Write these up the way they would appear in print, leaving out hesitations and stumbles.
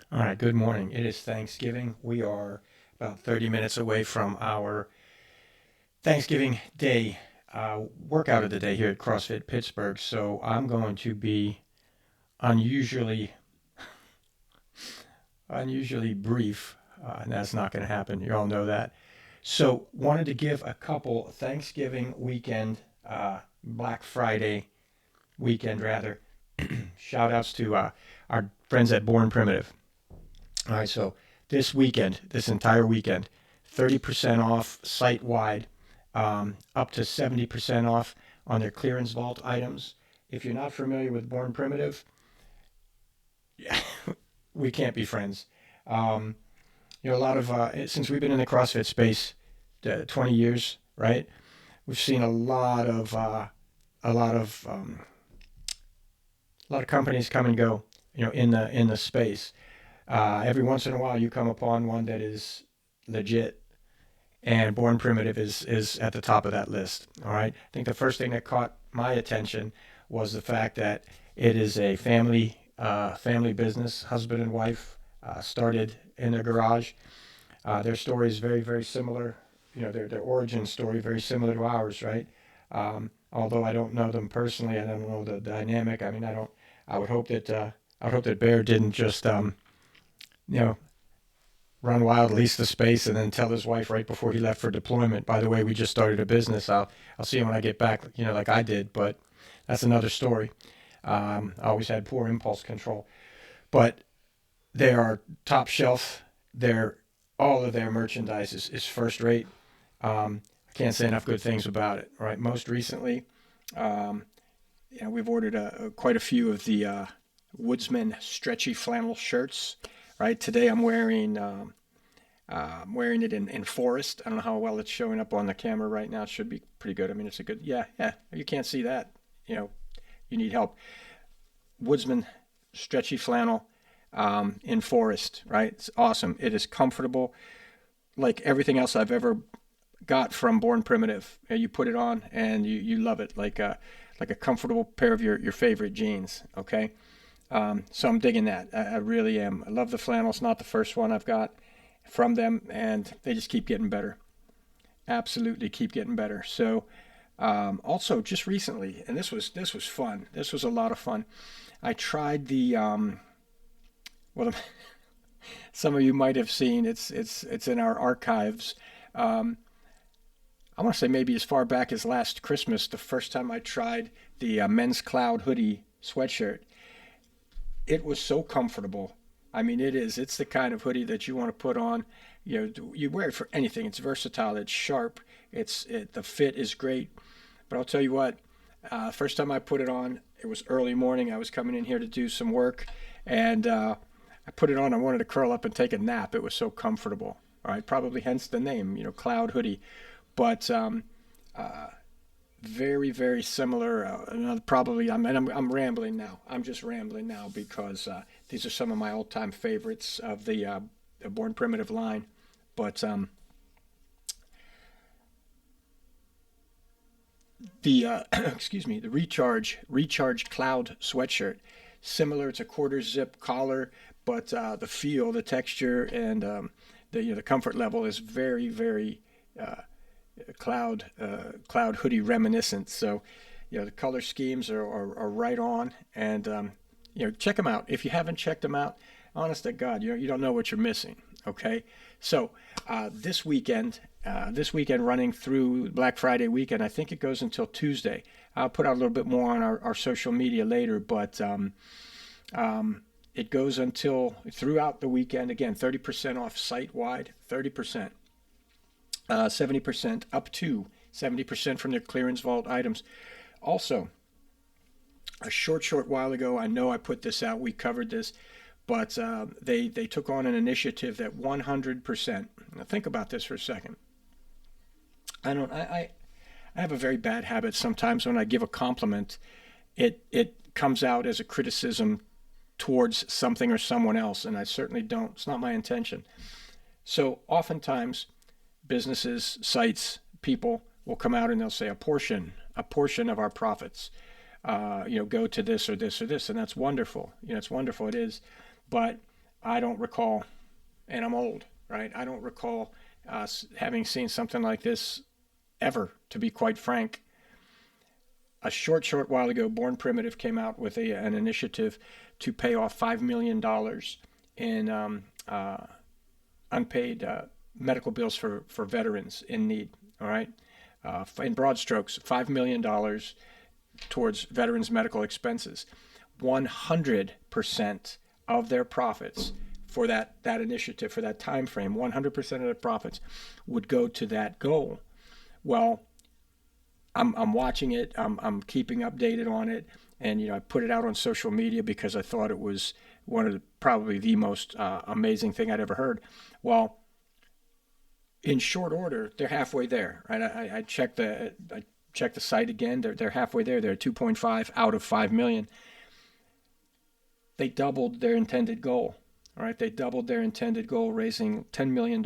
All right, good morning. It is Thanksgiving. We are about 30 minutes away from our Thanksgiving Day workout of the day here at CrossFit Pittsburgh. So I'm going to be unusually unusually brief, and that's not going to happen. You all know that. So wanted to give a couple Thanksgiving weekend, Black Friday weekend rather, shout outs to our friends at Born Primitive. All right, so this weekend, this entire weekend, 30% off site wide, up to 70% off on their clearance vault items. If you're not familiar with Born Primitive, yeah, we can't be friends. Um, a lot of since we've been in the CrossFit space, 20 years, right? We've seen a lot of a lot of companies come and go, in the space. Every once in a while, you come upon one that is legit, and Born Primitive is at the top of that list. All right. I think the first thing that caught my attention was the fact that it is a family business, husband and wife started in their garage. Their story is very similar. Their origin story very similar to ours, right? Although I don't know them personally, I don't know the dynamic. I mean, I don't. I would hope that Bear didn't just you know run wild, lease the space, and then tell his wife right before he left for deployment, by the way, we just started a business. I'll see him when I get back, like I did. But that's another story. I always had poor impulse control, but they are top shelf. They're all of their merchandise is first rate. I can't say enough good things about it. Right. Most recently, um, we've ordered quite a few of the Woodsman stretchy flannel shirts. Right. Today I'm wearing it in forest. I don't know how well it's showing up on the camera right now. It should be pretty good. I mean, it's a good, yeah, yeah. You can't see that. You know, you need help. Woodsman stretchy flannel in forest, right? It's awesome. It is comfortable, like everything else I've ever got from Born Primitive. You put it on and you love it, like a comfortable pair of your favorite jeans. Okay, so I'm digging that. I really am. I love the flannel. It's not the first one I've got from them, and they just keep getting better. Absolutely keep getting better. So also just recently, and this was fun. This was a lot of fun. I tried the well, some of you might have seen. It's in our archives. Um, I want to say maybe as far back as last Christmas, the first time I tried the men's cloud hoodie sweatshirt. It was so comfortable. I mean, it is. It's the kind of hoodie that you want to put on. You wear it for anything. It's versatile. It's sharp. The fit is great. But I'll tell you what. First time I put it on, it was early morning. I was coming in here to do some work, and I put it on. I wanted to curl up and take a nap. It was so comfortable. All right, probably hence the name. Cloud hoodie. But very similar. Probably, I'm rambling now. I'm just rambling now because these are some of my all-time favorites of the Born Primitive line. But the excuse me, the Recharge Cloud sweatshirt, similar. It's a quarter zip collar, but the feel, the texture, and the comfort level is very uh, cloud hoodie reminiscent. So, the color schemes are right on, and check them out. If you haven't checked them out, honest to God, you don't know what you're missing. Okay, so this weekend running through Black Friday weekend, I think it goes until Tuesday. I'll put out a little bit more on our social media later, but it goes until throughout the weekend. Again, 30% off site wide, 30%. 70% up to 70% from their clearance vault items. Also, a short while ago, I know I put this out, we covered this, but they took on an initiative that 100%. Now think about this for a second. I don't I have a very bad habit sometimes when I give a compliment, it comes out as a criticism towards something or someone else, and I certainly don't. It's not my intention. So oftentimes businesses, sites, people will come out and they'll say a portion of our profits, go to this or this or this, and that's wonderful. It's wonderful. It is, but I don't recall, and I'm old, right? I don't recall having seen something like this ever, to be quite frank. A short while ago, Born Primitive came out with an initiative to pay off $5 million in unpaid medical bills for veterans in need. All right. In broad strokes, $5 million towards veterans' medical expenses. 100% of their profits for that initiative, for that time frame, 100% of their profits would go to that goal. Well, I'm watching it. I'm keeping updated on it, and I put it out on social media because I thought it was one of probably the most amazing thing I'd ever heard. Well, in short order, they're halfway there. Right? I checked the site again. They're halfway there. They're 2.5 out of 5 million. They doubled their intended goal. All right, they doubled their intended goal, raising $10 million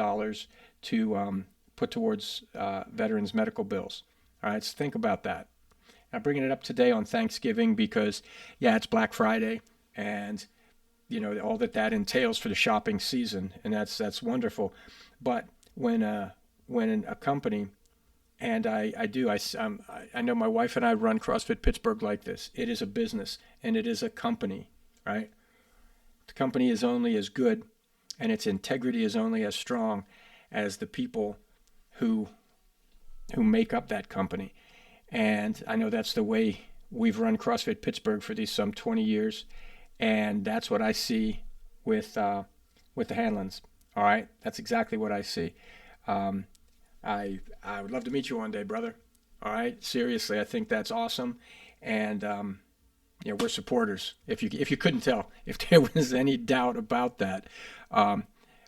to put towards veterans' medical bills. All right, so think about that. I'm bringing it up today on Thanksgiving because, yeah, it's Black Friday, and all that entails for the shopping season, and that's wonderful. But when a company, and I know my wife and I run CrossFit Pittsburgh like this. It is a business and it is a company, right? The company is only as good, and its integrity is only as strong as the people who make up that company. And I know that's the way we've run CrossFit Pittsburgh for these some 20 years, and that's what I see with the Hanlons. All right, that's exactly what I see. I would love to meet you one day, brother. All right, seriously, I think that's awesome, and we're supporters. If you couldn't tell, if there was any doubt about that,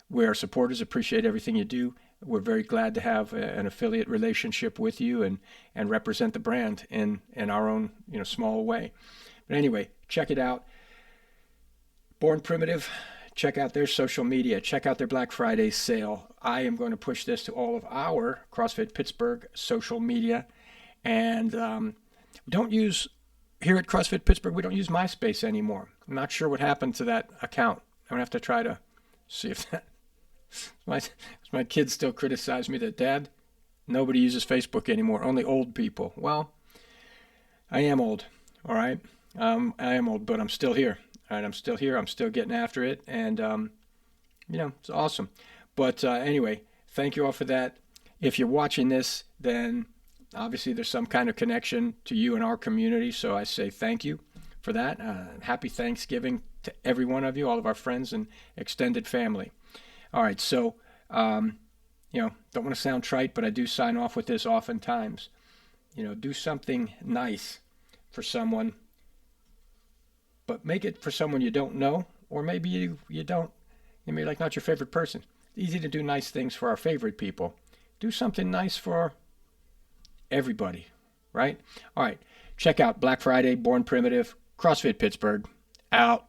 we're supporters. Appreciate everything you do. We're very glad to have an affiliate relationship with you and represent the brand in our own small way. But anyway, check it out. Born Primitive. Check out their social media. Check out their Black Friday sale. I am going to push this to all of our CrossFit Pittsburgh social media. And don't use, here at CrossFit Pittsburgh, we don't use MySpace anymore. I'm not sure what happened to that account. I'm going to have to try to see if that... My kids still criticize me that, Dad, nobody uses Facebook anymore, only old people. Well, I am old, all right? I am old, but I'm still here. All right, I'm still here. I'm still getting after it, and, it's awesome. But anyway, thank you all for that. If you're watching this, then obviously there's some kind of connection to you and our community, so I say thank you for that. Happy Thanksgiving to every one of you, all of our friends and extended family. All right, so, don't want to sound trite, but I do sign off with this oftentimes. Do something nice for someone, but make it for someone you don't know, or maybe you don't, maybe like not your favorite person. It's easy to do nice things for our favorite people. Do something nice for everybody, right? All right, check out Black Friday, Born Primitive, CrossFit Pittsburgh, out.